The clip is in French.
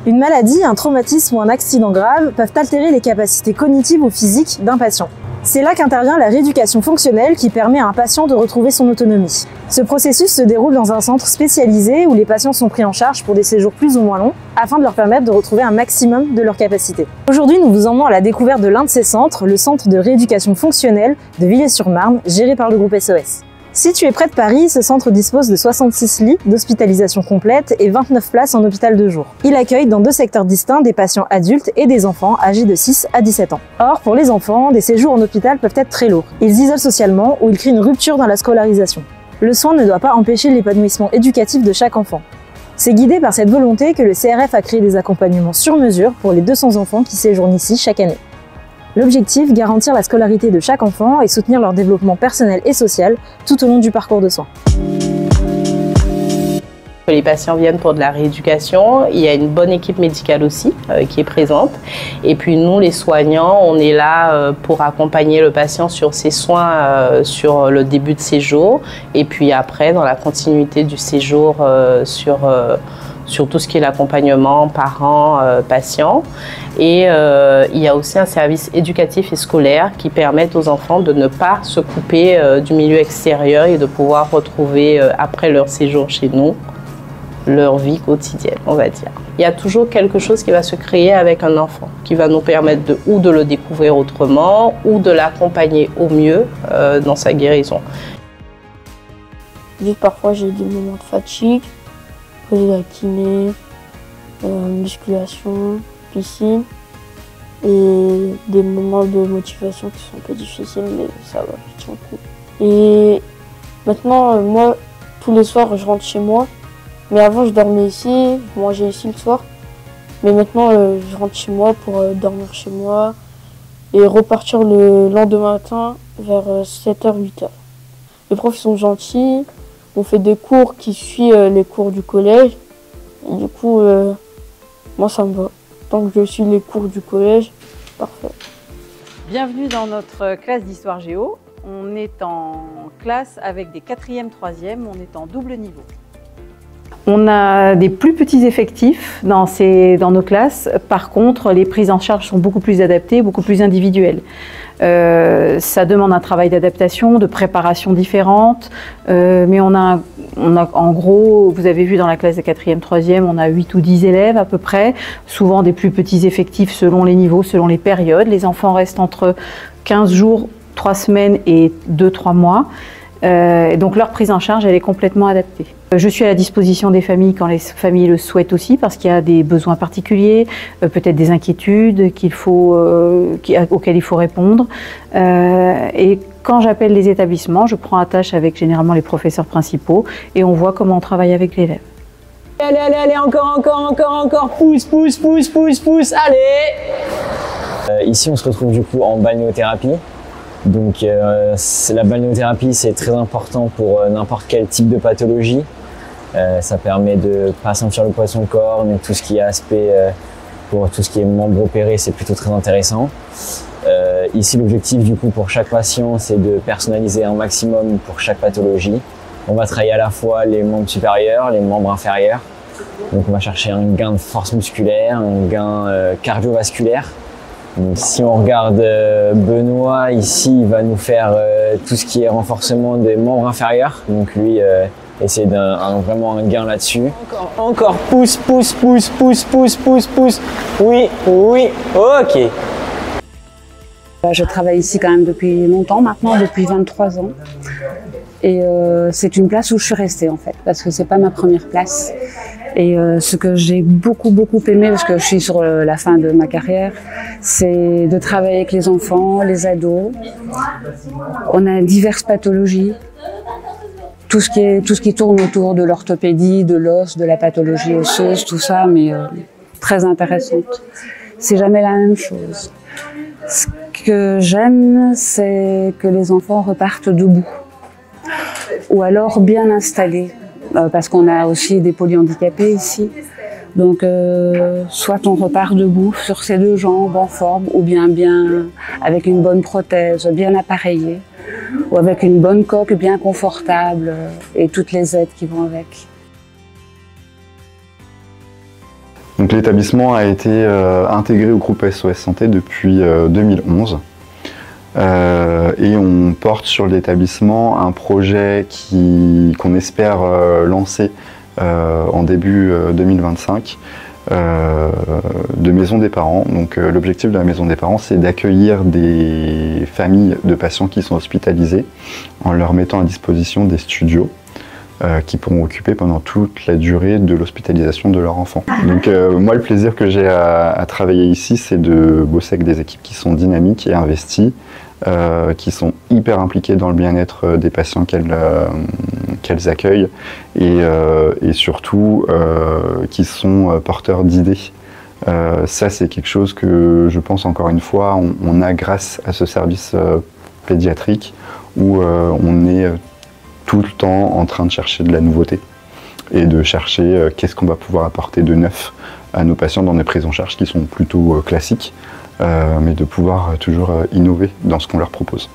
Une maladie, un traumatisme ou un accident grave peuvent altérer les capacités cognitives ou physiques d'un patient. C'est là qu'intervient la rééducation fonctionnelle qui permet à un patient de retrouver son autonomie. Ce processus se déroule dans un centre spécialisé où les patients sont pris en charge pour des séjours plus ou moins longs afin de leur permettre de retrouver un maximum de leurs capacités. Aujourd'hui, nous vous emmenons à la découverte de l'un de ces centres, le centre de rééducation fonctionnelle de Villiers-sur-Marne, géré par le groupe SOS. Situé près de Paris, ce centre dispose de 66 lits d'hospitalisation complète et 29 places en hôpital de jour. Il accueille dans 2 secteurs distincts des patients adultes et des enfants âgés de 6 à 17 ans. Or, pour les enfants, des séjours en hôpital peuvent être très lourds. Ils isolent socialement ou ils créent une rupture dans la scolarisation. Le soin ne doit pas empêcher l'épanouissement éducatif de chaque enfant. C'est guidé par cette volonté que le CRF a créé des accompagnements sur mesure pour les 200 enfants qui séjournent ici chaque année. L'objectif, garantir la scolarité de chaque enfant et soutenir leur développement personnel et social tout au long du parcours de soins. Les patients viennent pour de la rééducation, il y a une bonne équipe médicale aussi qui est présente. Et puis nous, les soignants, on est là pour accompagner le patient sur ses soins sur le début de séjour et puis après dans la continuité du séjour sur tout ce qui est l'accompagnement parents, patients. Et il y a aussi un service éducatif et scolaire qui permet aux enfants de ne pas se couper du milieu extérieur et de pouvoir retrouver, après leur séjour chez nous, leur vie quotidienne, on va dire. Il y a toujours quelque chose qui va se créer avec un enfant, qui va nous permettre ou de le découvrir autrement, ou de l'accompagner au mieux dans sa guérison. Juste parfois j'ai des moments de fatigue, de la kiné, musculation, piscine et des moments de motivation qui sont un peu difficiles, mais ça va, je tiens le coup. Et maintenant, moi, tous les soirs, je rentre chez moi. Mais avant, je dormais ici, je mangeais ici le soir. Mais maintenant, je rentre chez moi pour dormir chez moi et repartir le lendemain matin vers 7h, 8h. Les profs sont gentils, on fait des cours qui suivent les cours du collège. Et du coup, moi, ça me va. Tant que je suis les cours du collège, parfait. Bienvenue dans notre classe d'histoire géo. On est en classe avec des 4e, 3e, on est en double niveau. On a des plus petits effectifs dans nos classes. Par contre, les prises en charge sont beaucoup plus adaptées, beaucoup plus individuelles. Ça demande un travail d'adaptation, de préparation différente. Mais on a en gros, vous avez vu dans la classe des 4e, 3e, on a 8 ou 10 élèves à peu près. Souvent des plus petits effectifs selon les niveaux, selon les périodes. Les enfants restent entre 15 jours, 3 semaines et 2-3 mois. Donc leur prise en charge, elle est complètement adaptée. Je suis à la disposition des familles quand les familles le souhaitent aussi, parce qu'il y a des besoins particuliers, peut-être des inquiétudes auxquelles il faut répondre. Et quand j'appelle les établissements, je prends attache avec généralement les professeurs principaux et on voit comment on travaille avec l'élève. Allez, allez, allez, encore, pousse, allez. Ici, on se retrouve du coup en balnéothérapie. Donc la balnéothérapie, c'est très important pour n'importe quel type de pathologie. Ça permet de ne pas sentir le poids de son corps, mais tout ce qui est aspect, pour tout ce qui est membre opéré, c'est plutôt très intéressant. Ici, l'objectif du coup pour chaque patient, c'est de personnaliser un maximum pour chaque pathologie. On va travailler à la fois les membres supérieurs, les membres inférieurs. Donc on va chercher un gain de force musculaire, un gain cardiovasculaire. Donc, si on regarde Benoît, ici, il va nous faire tout ce qui est renforcement des membres inférieurs. Donc lui, essayer vraiment un gain là-dessus. Encore, pousse. Oui, ok. Je travaille ici quand même depuis longtemps maintenant, depuis 23 ans. Et c'est une place où je suis restée en fait, parce que c'est pas ma première place. Et ce que j'ai beaucoup aimé, parce que je suis sur la fin de ma carrière, c'est de travailler avec les enfants, les ados. On a diverses pathologies, tout ce qui tourne autour de l'orthopédie, de l'os, de la pathologie osseuse, tout ça, mais très intéressante. C'est jamais la même chose. Ce que j'aime, c'est que les enfants repartent debout, ou alors bien installés. Parce qu'on a aussi des polyhandicapés ici. Donc, soit on repart debout sur ses 2 jambes en forme, ou bien avec une bonne prothèse, bien appareillée, ou avec une bonne coque bien confortable et toutes les aides qui vont avec. Donc l'établissement a été intégré au groupe SOS Santé depuis 2011. Et on porte sur l'établissement un projet qu'on espère lancer en début 2025 de maison des parents. Donc l'objectif de la maison des parents, c'est d'accueillir des familles de patients qui sont hospitalisés en leur mettant à disposition des studios qui pourront occuper pendant toute la durée de l'hospitalisation de leur enfant. Donc moi, le plaisir que j'ai à travailler ici, c'est de bosser avec des équipes qui sont dynamiques et investies, qui sont hyper impliquées dans le bien-être des patients qu'elles accueillent et surtout qui sont porteurs d'idées. Ça, c'est quelque chose que je pense encore une fois, on a grâce à ce service pédiatrique où on est tout le temps en train de chercher de la nouveauté et de chercher qu'est-ce qu'on va pouvoir apporter de neuf à nos patients dans des prises en charge qui sont plutôt classiques, mais de pouvoir toujours innover dans ce qu'on leur propose.